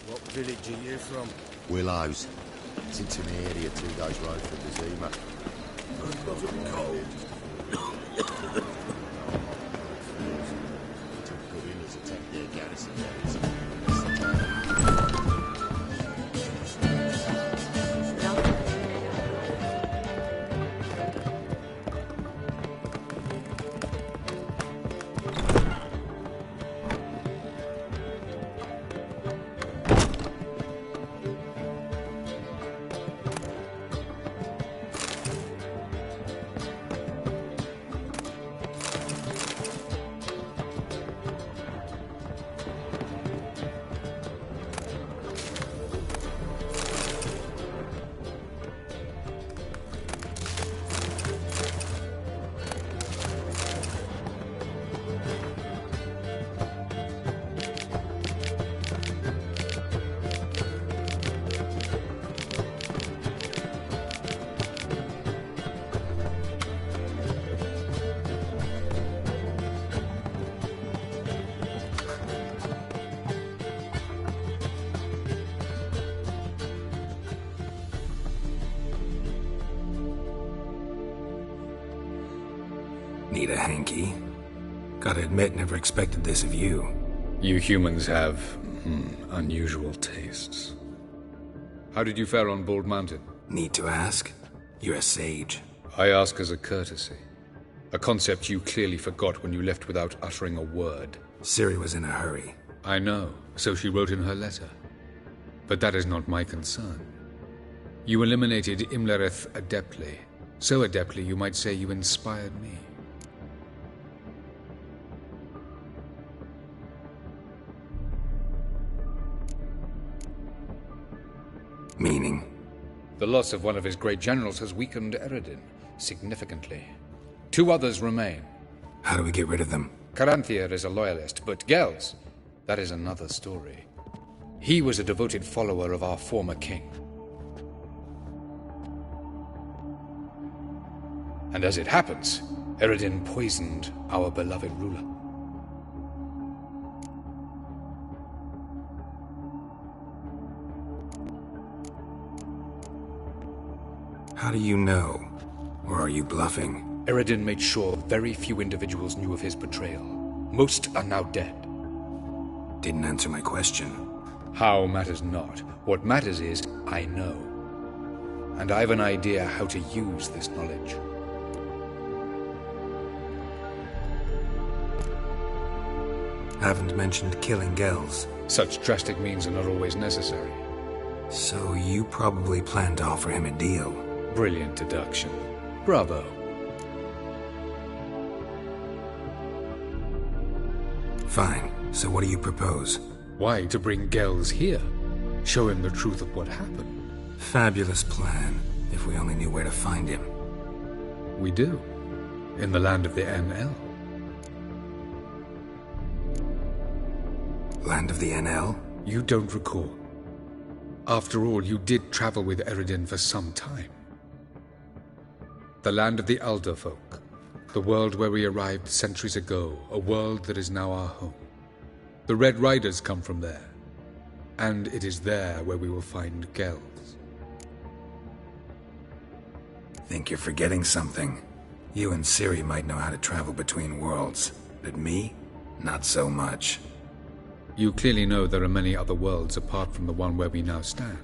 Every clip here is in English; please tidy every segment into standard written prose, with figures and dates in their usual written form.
What village are you from? Willows. It's in Tir Na Lia, 2 days' ride from the Zima. Got it cold. Took good inners attacked their garrison areas. Need a hanky? Gotta admit, never expected this of you. You humans have, unusual tastes. How did you fare on Bald Mountain? Need to ask? You're a sage. I ask as a courtesy. A concept you clearly forgot when you left without uttering a word. Ciri was in a hurry. I know, so she wrote in her letter. But that is not my concern. You eliminated Imlerith adeptly. So adeptly you might say you inspired me. Meaning? The loss of one of his great generals has weakened Eredin significantly. 2 others remain. How do we get rid of them? Caranthir is a loyalist, but Gels, that is another story. He was a devoted follower of our former king. And as it happens, Eredin poisoned our beloved ruler. How do you know? Or are you bluffing? Eredin made sure very few individuals knew of his betrayal. Most are now dead. Didn't answer my question. How matters not. What matters is, I know. And I have an idea how to use this knowledge. Haven't mentioned killing Gels. Such drastic means are not always necessary. So you probably plan to offer him a deal. Brilliant deduction. Bravo. Fine. So what do you propose? Why, to bring Gels here. Show him the truth of what happened. Fabulous plan, if we only knew where to find him. We do. In the land of the NL. Land of the NL? You don't recall. After all, you did travel with Eredin for some time. The land of the Elder Folk. The world where we arrived centuries ago. A world that is now our home. The Red Riders come from there. And it is there where we will find Gels. Think you're forgetting something. You and Ciri might know how to travel between worlds. But me? Not so much. You clearly know there are many other worlds apart from the one where we now stand.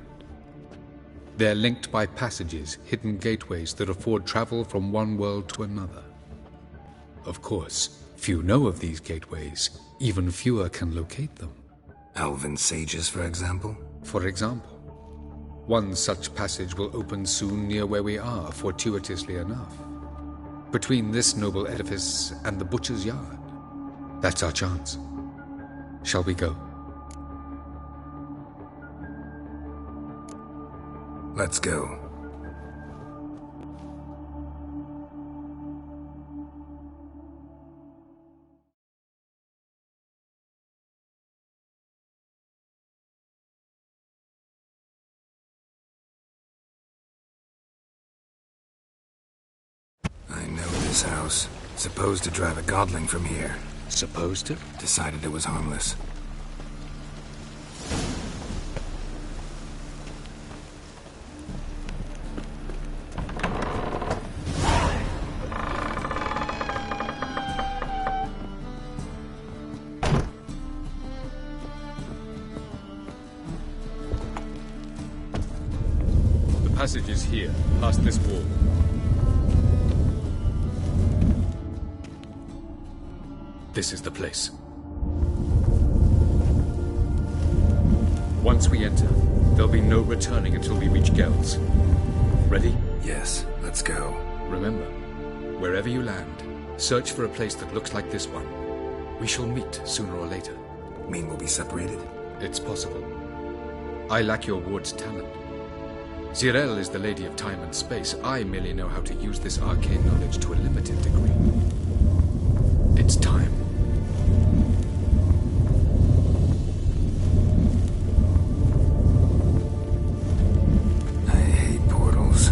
They're linked by passages, hidden gateways that afford travel from one world to another. Of course, few know of these gateways. Even fewer can locate them. Elven sages, for example? For example. One such passage will open soon near where we are, fortuitously enough. Between this noble edifice and the butcher's yard. That's our chance. Shall we go? Let's go. I know this house. Supposed to drive a godling from here. Supposed to? Decided it was harmless. passage is here, past this wall. This is the place. Once we enter, there'll be no returning until we reach Geralt's. Ready? Yes, let's go. Remember, wherever you land, search for a place that looks like this one. We shall meet sooner or later. Mean we'll be separated? It's possible. I lack your ward's talent. Zirel is the lady of time and space. I merely know how to use this arcane knowledge to a limited degree. It's time. I hate portals.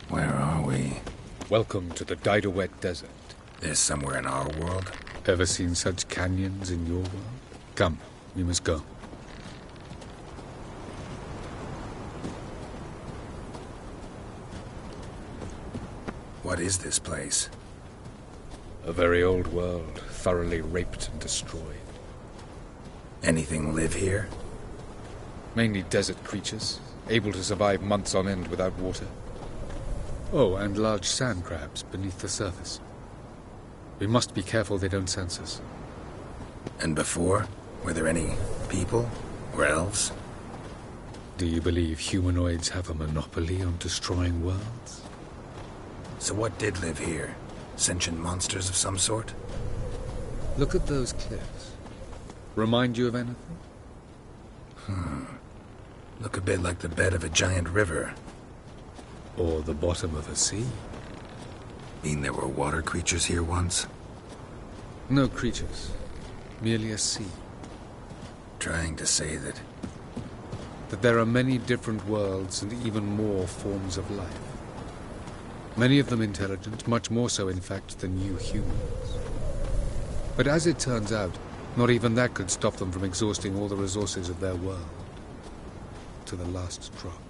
Where are we? Welcome to the Wet Desert. This somewhere in our world? Ever seen such canyons in your world? Come, we must go. What is this place? A very old world, thoroughly raped and destroyed. Anything live here? Mainly desert creatures, able to survive months on end without water. Oh, and large sand crabs beneath the surface. We must be careful they don't sense us. And before? Were there any people? Or elves? Do you believe humanoids have a monopoly on destroying worlds? So what did live here? Sentient monsters of some sort? Look at those cliffs. Remind you of anything? Look a bit like the bed of a giant river. Or the bottom of a sea? Mean there were water creatures here once? No creatures. Merely a sea. Trying to say that... That there are many different worlds and even more forms of life. Many of them intelligent, much more so in fact than you humans. But as it turns out, not even that could stop them from exhausting all the resources of their world. To the last drop.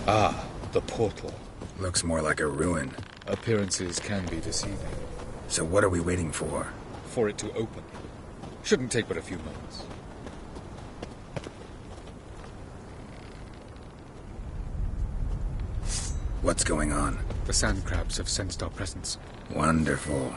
Ah, the portal. Looks more like a ruin. Appearances can be deceiving. So what are we waiting for? For it to open. Shouldn't take but a few moments. What's going on? The sand crabs have sensed our presence. Wonderful.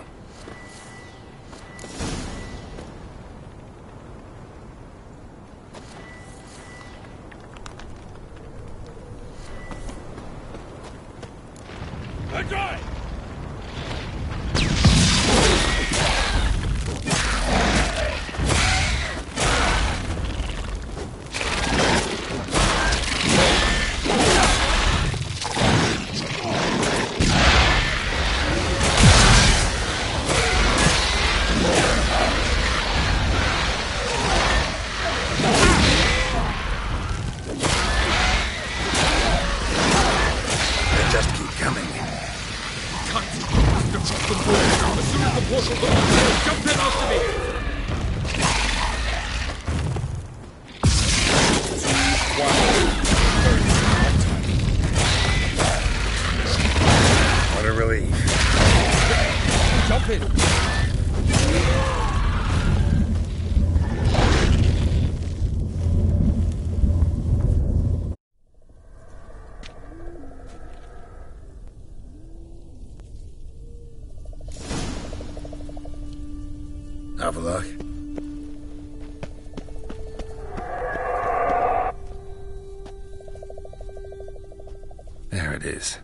Just keep coming. in. Avallach? There it is.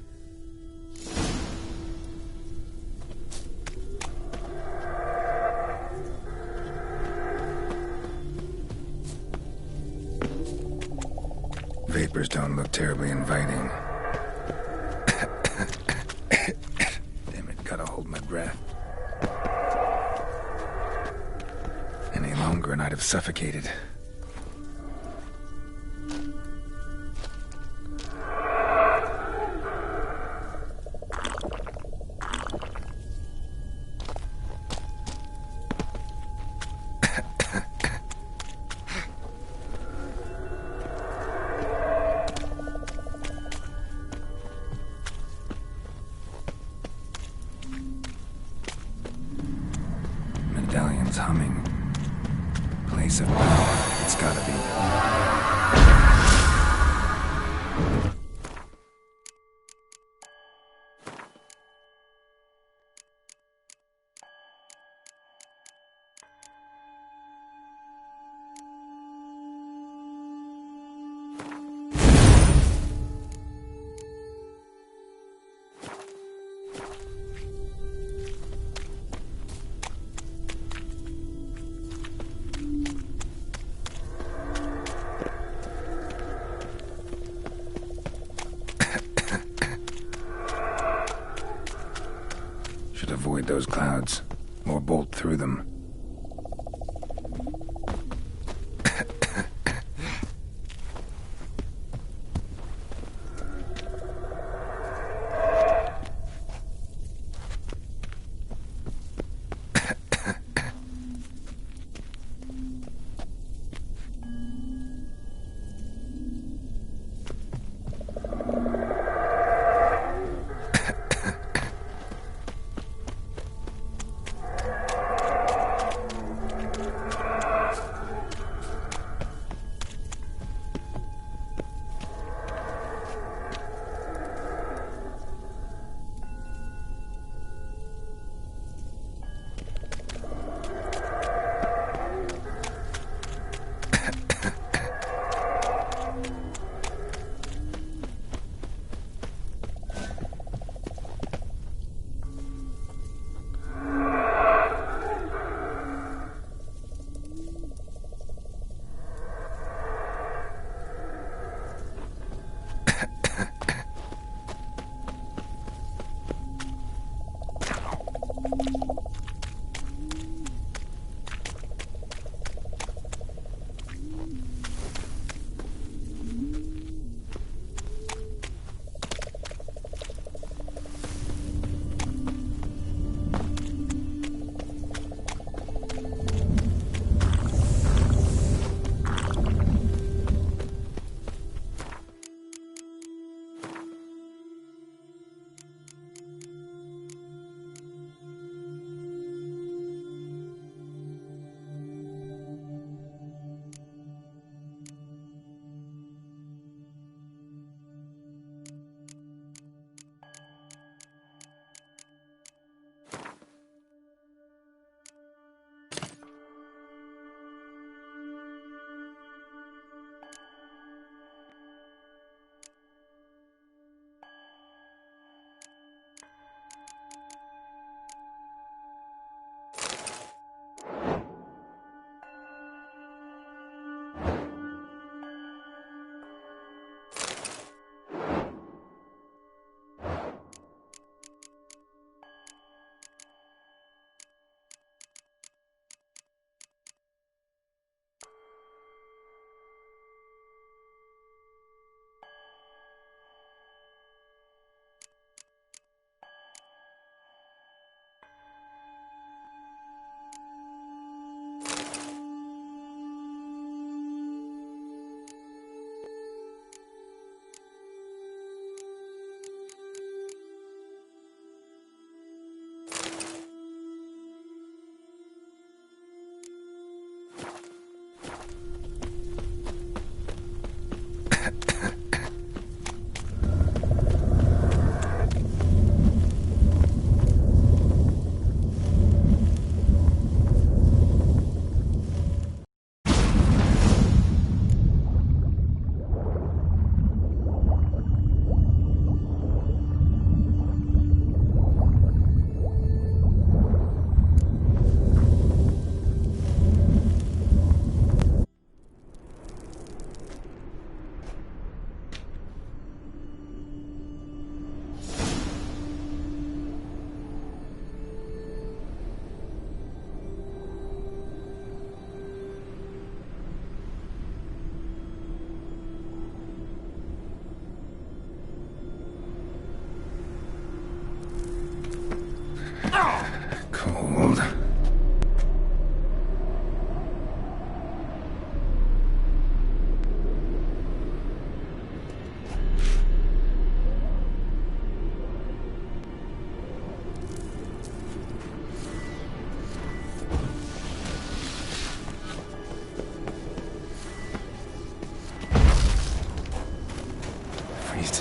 Vapors don't look terribly inviting. Damn it, gotta hold my breath. Any longer and I'd have suffocated. Medallion's humming. Place of power. It's gotta be. Should avoid those clouds, or bolt through them.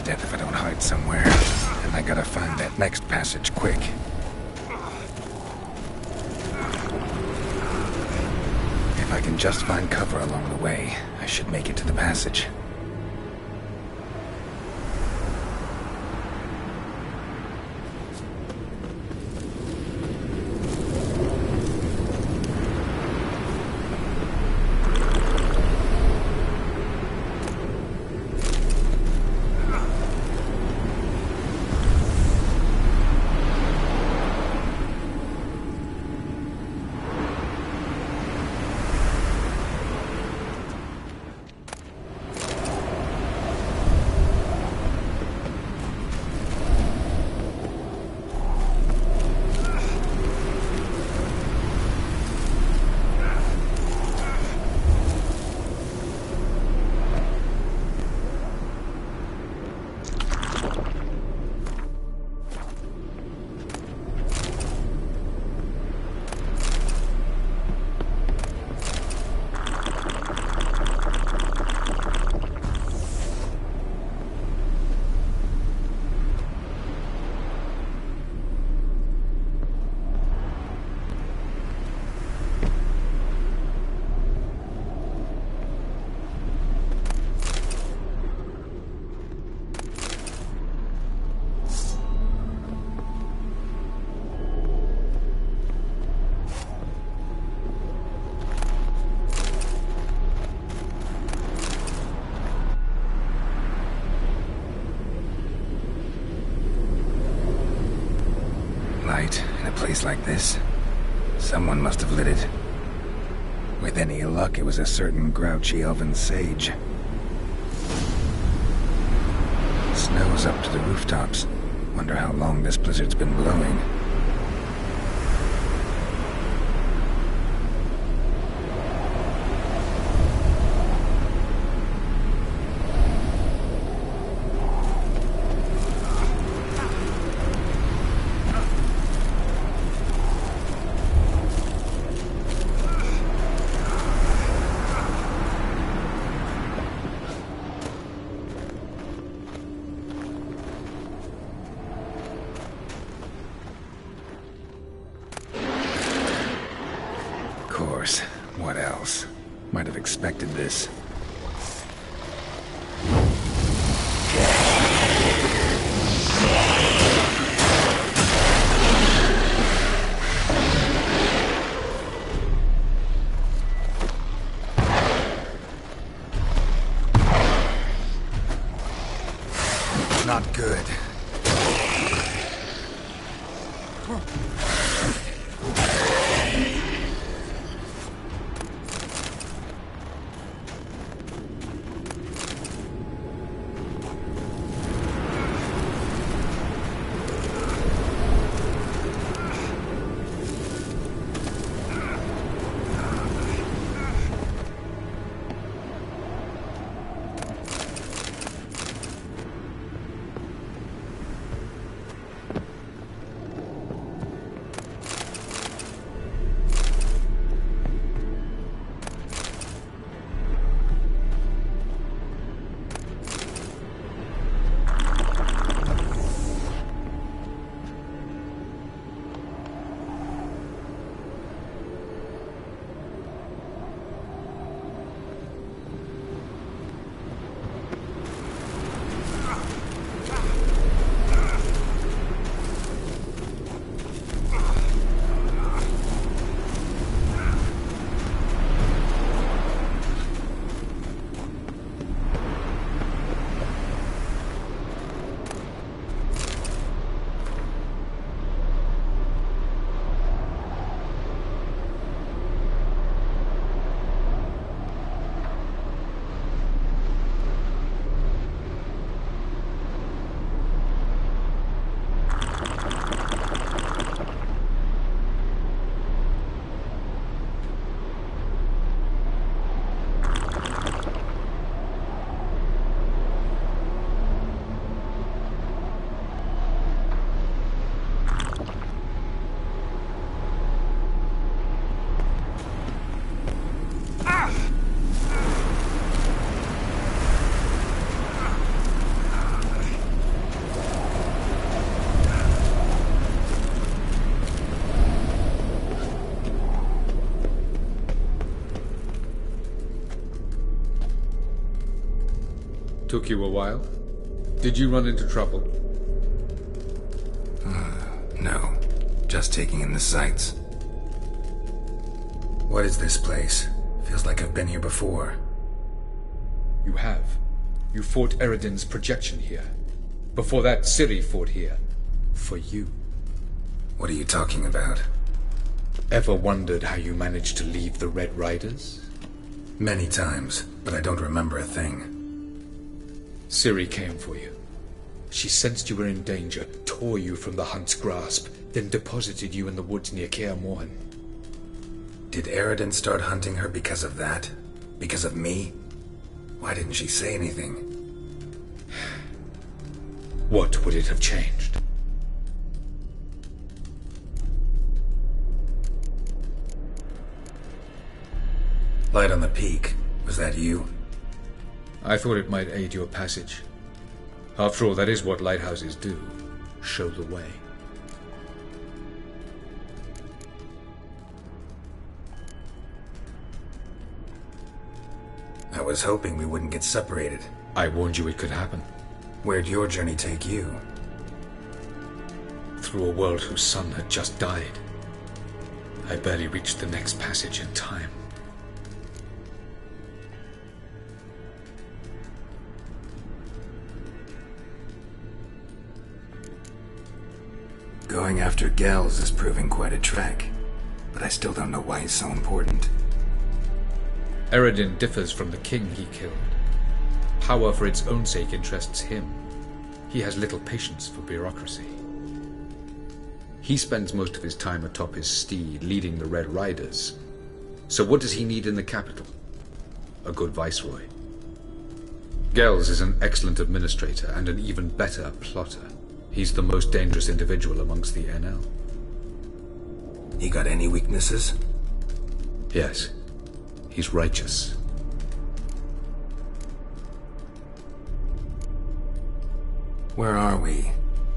death if I don't hide somewhere. And I gotta find that next passage quick. If I can just find cover along the way, I should make it to the passage. In a place like this, someone must have lit it. With any luck, it was a certain grouchy elven sage. Snow's up to the rooftops. Wonder how long this blizzard's been blowing. What else? Might have expected this. Not good. Took you a while? Did you run into trouble? No. Just taking in the sights. What is this place? Feels like I've been here before. You have. You fought Eredin's projection here. Before that, Ciri fought here. For you. What are you talking about? Ever wondered how you managed to leave the Red Riders? Many times, but I don't remember a thing. Ciri came for you. She sensed you were in danger, tore you from the Hunt's grasp, then deposited you in the woods near Kaer Morhen. Did Eredin start hunting her because of that? Because of me? Why didn't she say anything? What would it have changed? Light on the peak. Was that you? I thought it might aid your passage. After all, that is what lighthouses do. Show the way. I was hoping we wouldn't get separated. I warned you it could happen. Where'd your journey take you? Through a world whose sun had just died. I barely reached the next passage in time. Going after Gels is proving quite a trek, but I still don't know why he's so important. Eredin differs from the king he killed. Power for its own sake interests him. He has little patience for bureaucracy. He spends most of his time atop his steed, leading the Red Riders. So what does he need in the capital? A good viceroy. Gels is an excellent administrator and an even better plotter. He's the most dangerous individual amongst the NL. He got any weaknesses? Yes. He's righteous. Where are we?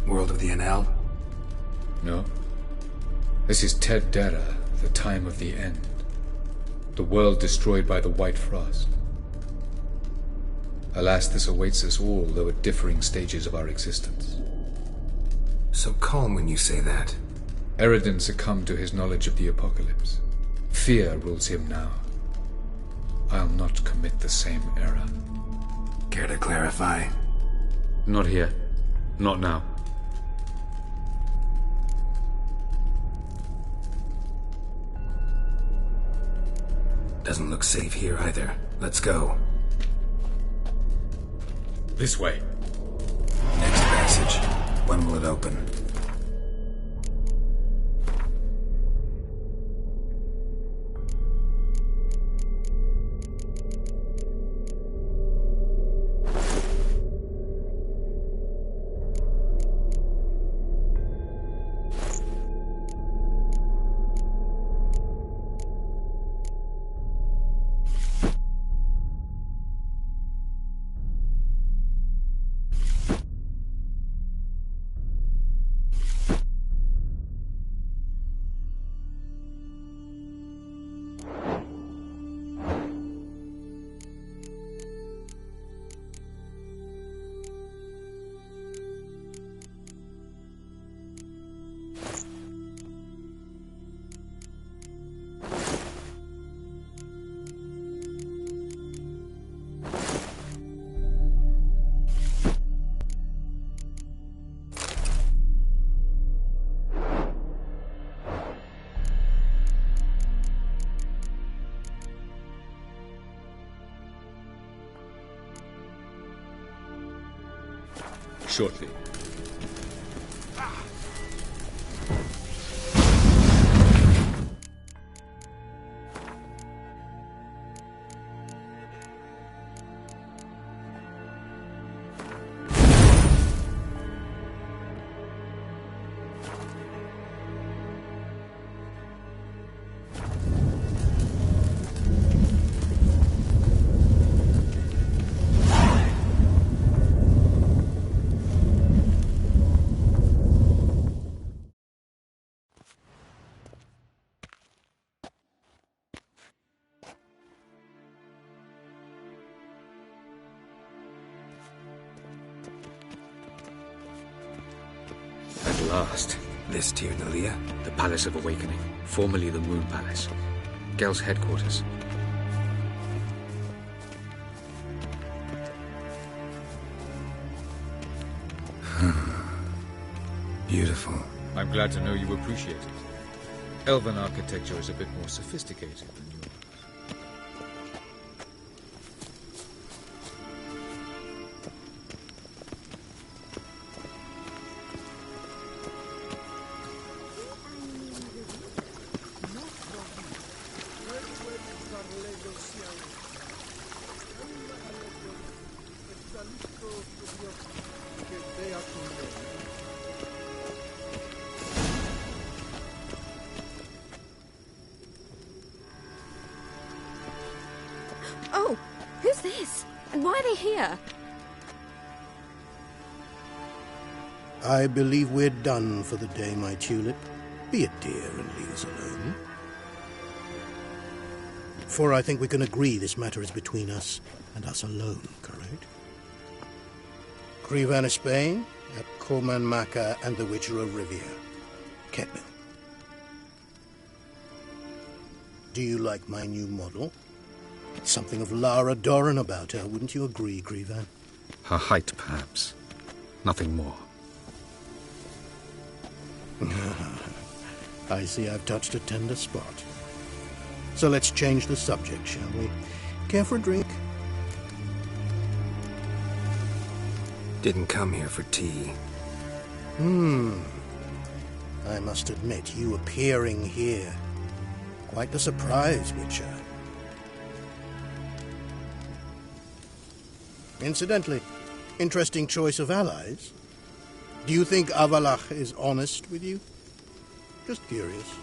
World of the NL? No. This is Ted Dara, the time of the end. The world destroyed by the White Frost. Alas, this awaits us all, though at differing stages of our existence. So calm when you say that. Eredin succumbed to his knowledge of the apocalypse. Fear rules him now. I'll not commit the same error. Care to clarify? Not here. Not now. Doesn't look safe here either. Let's go. This way. Next passage. When will it open? Shortly. last. This Tir Na Lia? The Palace of Awakening, formerly the Moon Palace. Gel's headquarters. Beautiful. I'm glad to know you appreciate it. Elven architecture is a bit more sophisticated than yours. Oh, who's this? And why are they here? I believe we're done for the day, my tulip. Be a dear and leave us alone. For I think we can agree this matter is between us and us alone, correct? Crevan of Spain, Coman Maca, and the Witcher of Rivia. Ketman. Do you like my new model? Something of Lara Doran about her, wouldn't you agree, Crevan? Her height, perhaps. Nothing more. I see I've touched a tender spot. So let's change the subject, shall we? Care for a drink? Didn't come here for tea. I must admit, you appearing here. Quite the surprise, Witcher. Incidentally, interesting choice of allies. Do you think Avallach is honest with you? Just curious.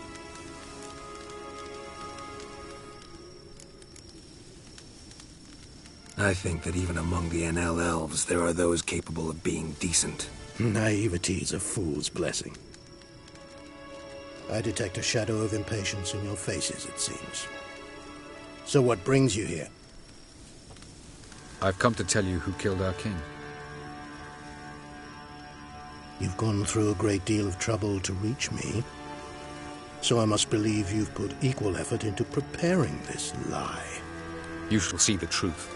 I think that even among the NL elves, there are those capable of being decent. Naivety is a fool's blessing. I detect a shadow of impatience in your faces, it seems. So what brings you here? I've come to tell you who killed our king. You've gone through a great deal of trouble to reach me. So I must believe you've put equal effort into preparing this lie. You shall see the truth.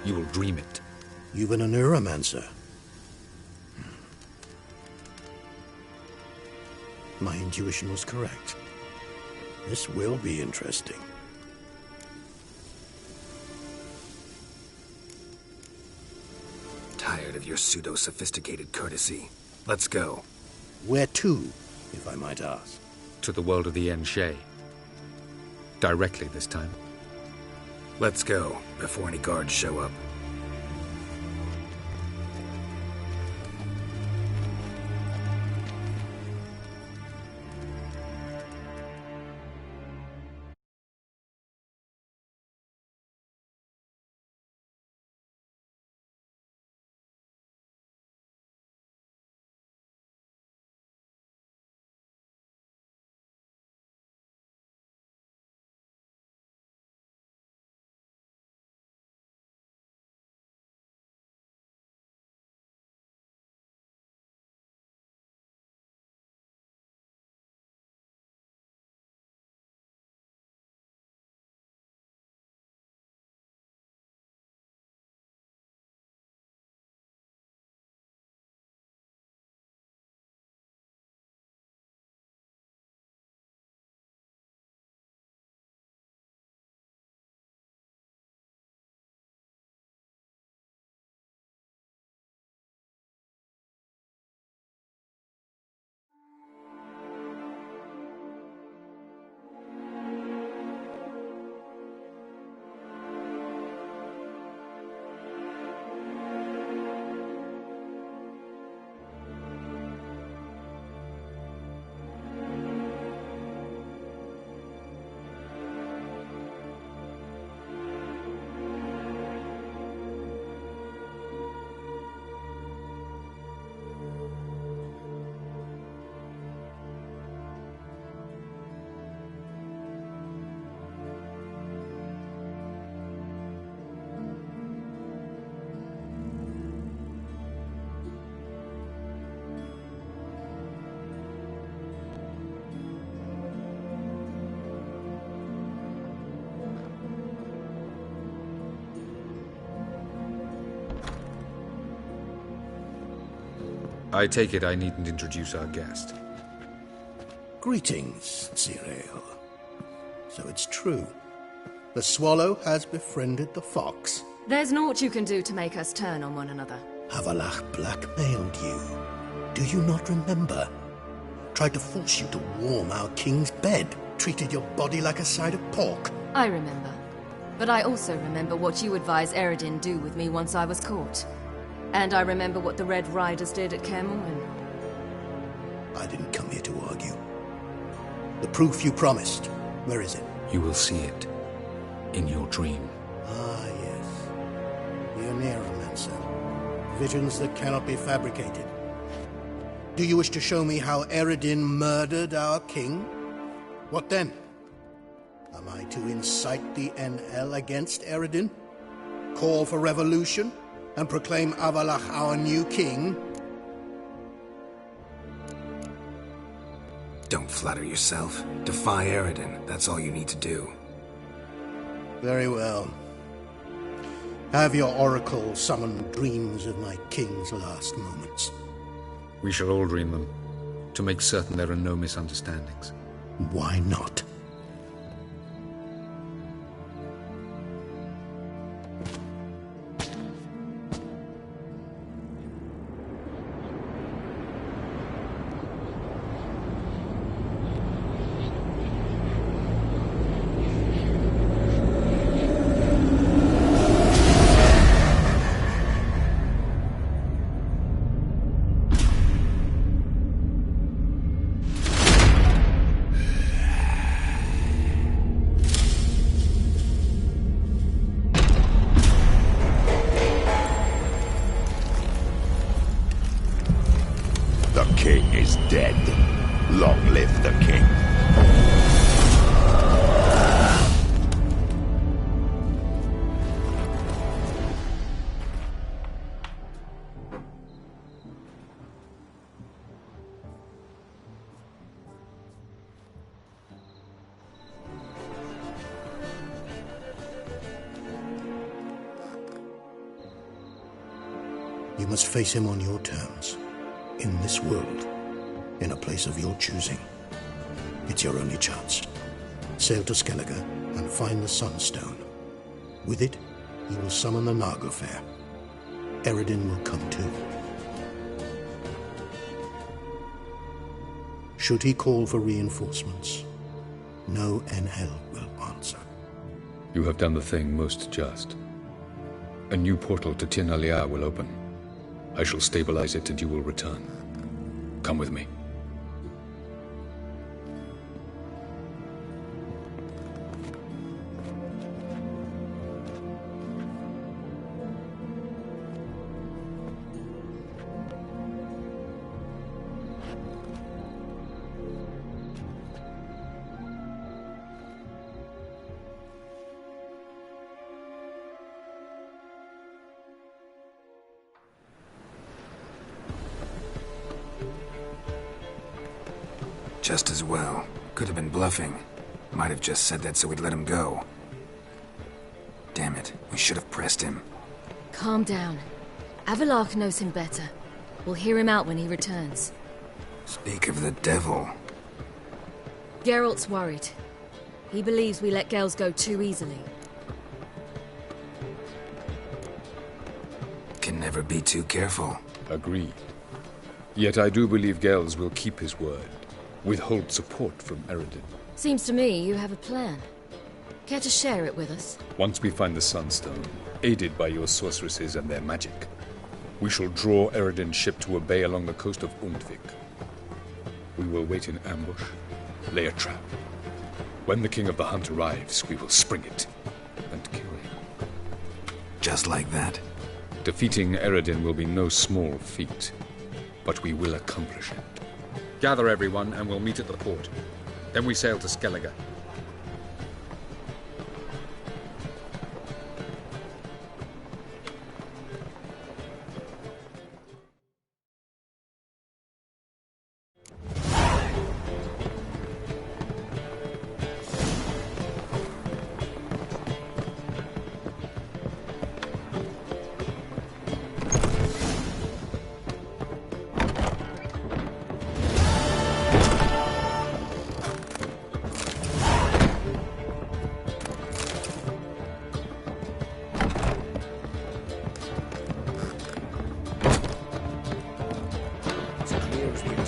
You will dream it. You've been a neuromancer. My intuition was correct. This will be interesting. Tired of your pseudo-sophisticated courtesy. Let's go. Where to, if I might ask? To the world of the Enshe. Directly this time. Let's go, before any guards show up. I take it I needn't introduce our guest. Greetings, Cyril. So it's true. The swallow has befriended the fox. There's naught you can do to make us turn on one another. Avallach blackmailed you. Do you not remember? Tried to force you to warm our king's bed. Treated your body like a side of pork. I remember. But I also remember what you advised Eredin do with me once I was caught. And I remember what the Red Riders did at Kermorn. I didn't come here to argue. The proof you promised, where is it? You will see it. In your dream. Ah, yes. The Oneiromancer. Visions that cannot be fabricated. Do you wish to show me how Eredin murdered our king? What then? Am I to incite the NL against Eredin? Call for revolution? And proclaim Avallach our new king? Don't flatter yourself. Defy Eredin. That's all you need to do. Very well. Have your oracle summon dreams of my king's last moments. We shall all dream them, to make certain there are no misunderstandings. Why not? Dead. Long live the king. You must face him on your terms, in this world. In a place of your choosing. It's your only chance. Sail to Skellige and find the Sunstone. With it, you will summon the Naga Fair. Eredin will come too. Should he call for reinforcements, no NL will answer. You have done the thing most just. A new portal to Tir Na Lia will open. I shall stabilize it and you will return. Come with me. Just as well. Could have been bluffing. Might have just said that so we'd let him go. Damn it, we should have pressed him. Calm down. Avallach knows him better. We'll hear him out when he returns. Speak of the devil. Geralt's worried. He believes we let girls go too easily. Can never be too careful. Agreed. Yet I do believe Gels will keep his word. Withhold support from Eredin. Seems to me you have a plan. Care to share it with us? Once we find the Sunstone, aided by your sorceresses and their magic, we shall draw Eredin's ship to a bay along the coast of Undvik. We will wait in ambush, lay a trap. When the King of the Hunt arrives, we will spring it and kill him. Just like that? Defeating Eredin will be no small feat, but we will accomplish it. Gather everyone and we'll meet at the port. Then we sail to Skellige.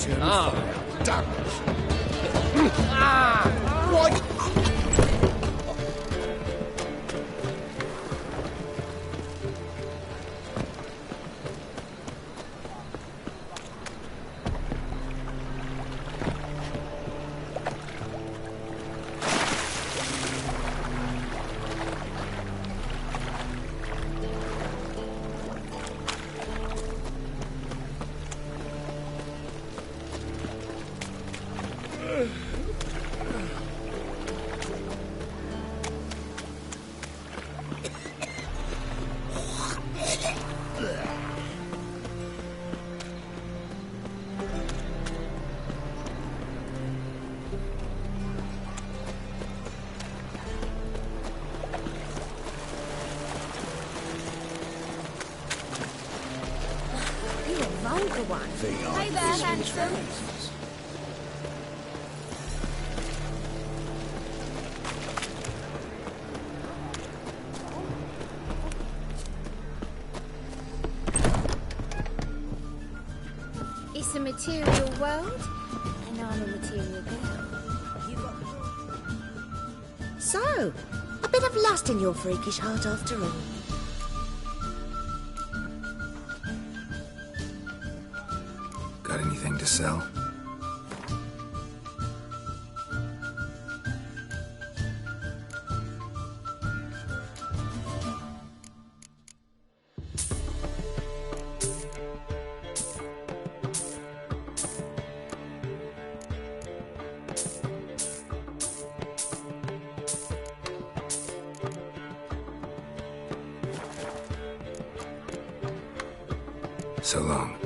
return fire. Damn it! Why? Hey there, handsome. It's a material world, and I'm a material girl. So, a bit of lust in your freakish heart after all. Got anything to sell? So long.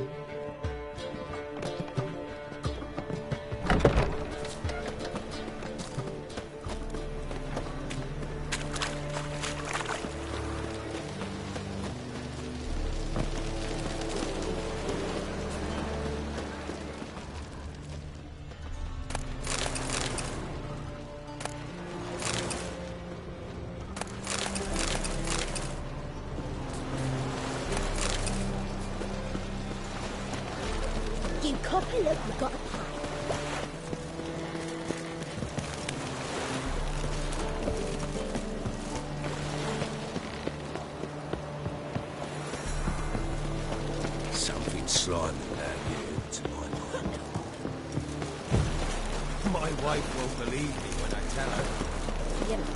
You copper, look, we got a pie. Something slimy about you, to my mind. My wife won't believe me when I tell her. You know,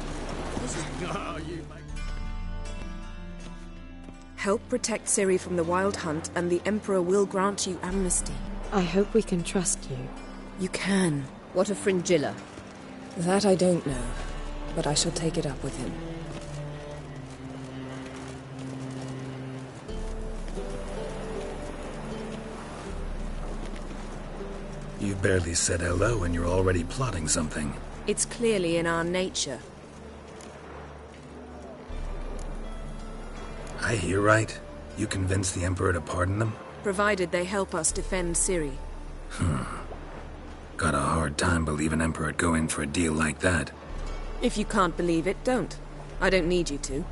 this is... Oh, you make... Help protect Ciri from the Wild Hunt, and the Emperor will grant you amnesty. I hope we can trust you. You can. What of Fringilla? That I don't know, but I shall take it up with him. You've barely said hello and you're already plotting something. It's clearly in our nature. I hear right? You convinced the Emperor to pardon them? Provided they help us defend Ciri. Got a hard time believing Emperor'd go in for a deal like that. If you can't believe it, don't. I don't need you to.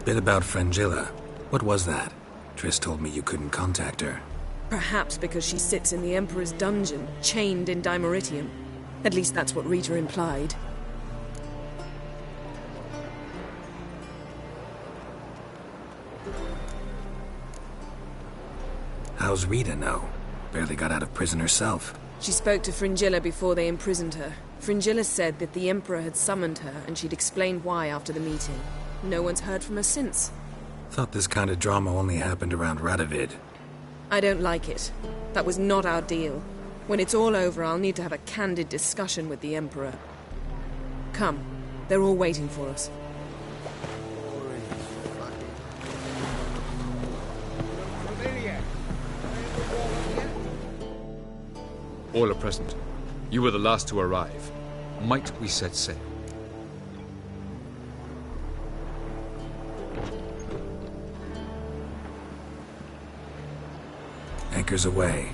Bit about Fringilla. What was that? Triss told me you couldn't contact her. Perhaps because she sits in the Emperor's dungeon, chained in Dimeritium. At least that's what Rita implied. How's Rita know? Barely got out of prison herself. She spoke to Fringilla before they imprisoned her. Fringilla said that the Emperor had summoned her, and she'd explained why after the meeting. No one's heard from her since. Thought this kind of drama only happened around Radovid. I don't like it. That was not our deal. When it's all over, I'll need to have a candid discussion with the Emperor. Come. They're all waiting for us. All are present. You were the last to arrive. Might we set sail? Anchors away.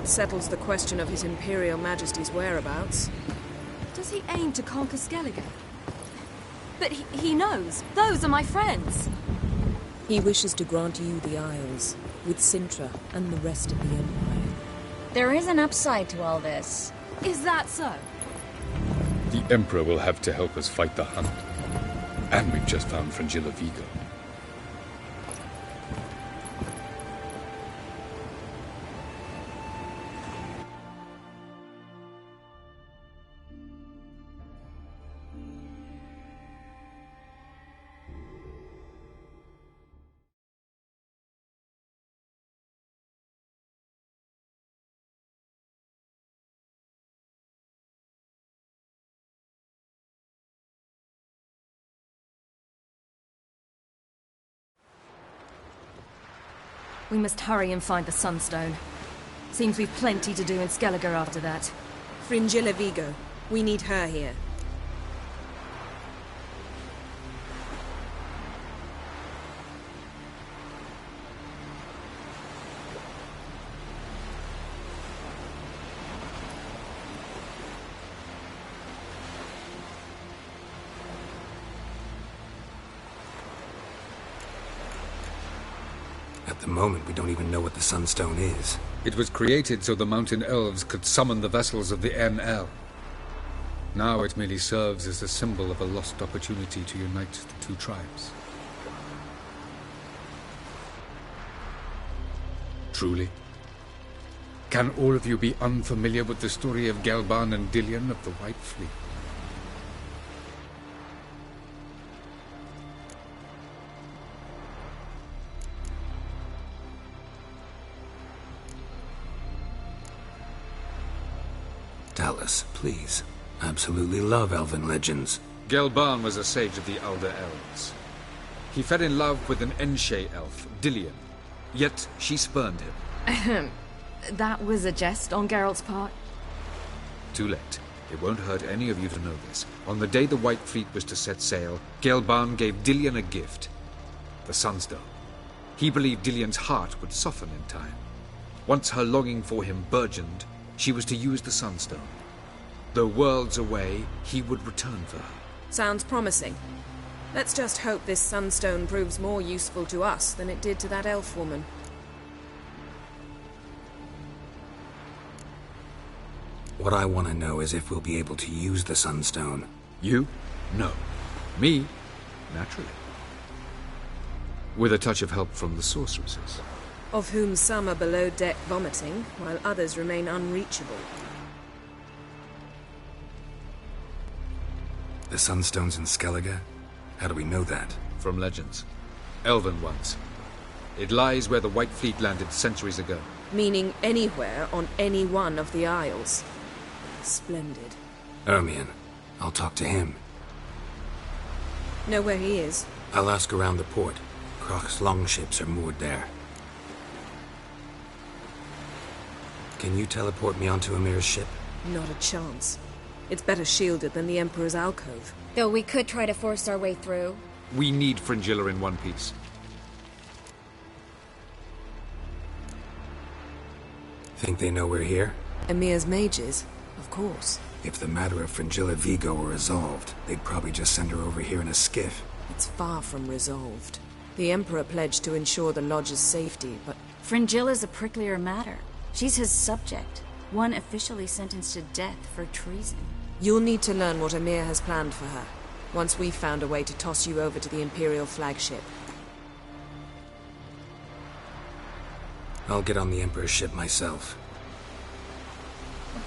That settles the question of His Imperial Majesty's whereabouts. Does he aim to conquer Skellige? But he knows. Those are my friends. He wishes to grant you the Isles, with Sintra and the rest of the Empire. There is an upside to all this. Is that so? The Emperor will have to help us fight the Hunt. And we've just found Fringilla Vigo. We must hurry and find the Sunstone. Seems we've plenty to do in Skellige after that. Fringilla Vigo. We need her here. At the moment, we don't even know what the Sunstone is. It was created so the mountain elves could summon the vessels of the NL. Now it merely serves as a symbol of a lost opportunity to unite the two tribes. Truly? Can all of you be unfamiliar with the story of Gelban and Dillion of the White Fleet? Dallas, please. Absolutely love elven legends. Gelban was a sage of the Elder Elves. He fell in love with an Enshe elf, Dillion. Yet she spurned him. That was a jest on Geralt's part. Too late. It won't hurt any of you to know this. On the day the White Fleet was to set sail, Gelban gave Dillion a gift. The Sunstone. He believed Dillion's heart would soften in time. Once her longing for him burgeoned, she was to use the Sunstone. Though worlds away, he would return for her. Sounds promising. Let's just hope this Sunstone proves more useful to us than it did to that elf woman. What I want to know is if we'll be able to use the Sunstone. You? No. Me? Naturally. With a touch of help from the sorceresses. Of whom some are below deck vomiting, while others remain unreachable. The Sunstone's in Skellige? How do we know that? From legends. Elven ones. It lies where the White Fleet landed centuries ago. Meaning anywhere on any one of the Isles. Splendid. Ermion. I'll talk to him. Know where he is? I'll ask around the port. Croc's longships are moored there. Can you teleport me onto Amir's ship? Not a chance. It's better shielded than the Emperor's alcove. Though we could try to force our way through. We need Fringilla in one piece. Think they know we're here? Emir's mages? Of course. If the matter of Fringilla Vigo were resolved, they'd probably just send her over here in a skiff. It's far from resolved. The Emperor pledged to ensure the Lodge's safety, but... Fringilla's a pricklier matter. She's his subject, one officially sentenced to death for treason. You'll need to learn what Emir has planned for her, once we've found a way to toss you over to the Imperial flagship. I'll get on the Emperor's ship myself.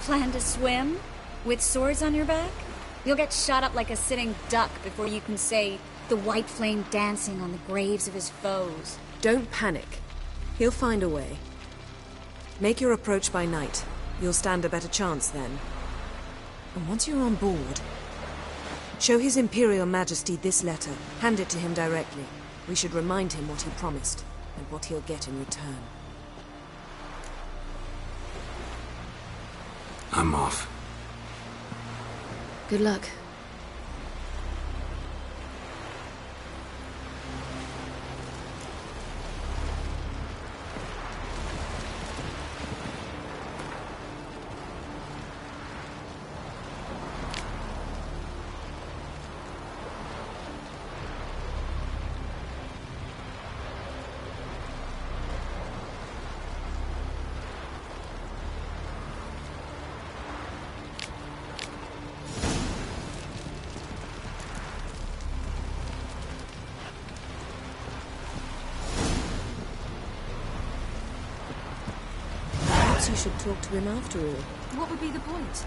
Plan to swim? With swords on your back? You'll get shot up like a sitting duck before you can say, the white flame dancing on the graves of his foes. Don't panic. He'll find a way. Make your approach by night. You'll stand a better chance then. And once you're on board, show His Imperial Majesty this letter. Hand it to him directly. We should remind him what he promised, and what he'll get in return. I'm off. Good luck. you should talk to him after all. What would be the point?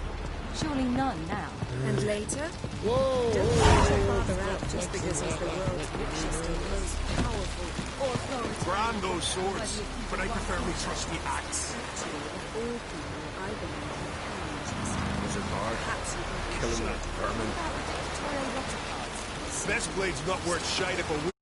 Surely none now. And later? Whoa! Don't let your father out just because he's the world's richest and most powerful or authoritative. Grand those swords, but I prefer me trusty axe. Of all people, I believe Was it hard? Killing that vermin. Best blade's not worth shite if a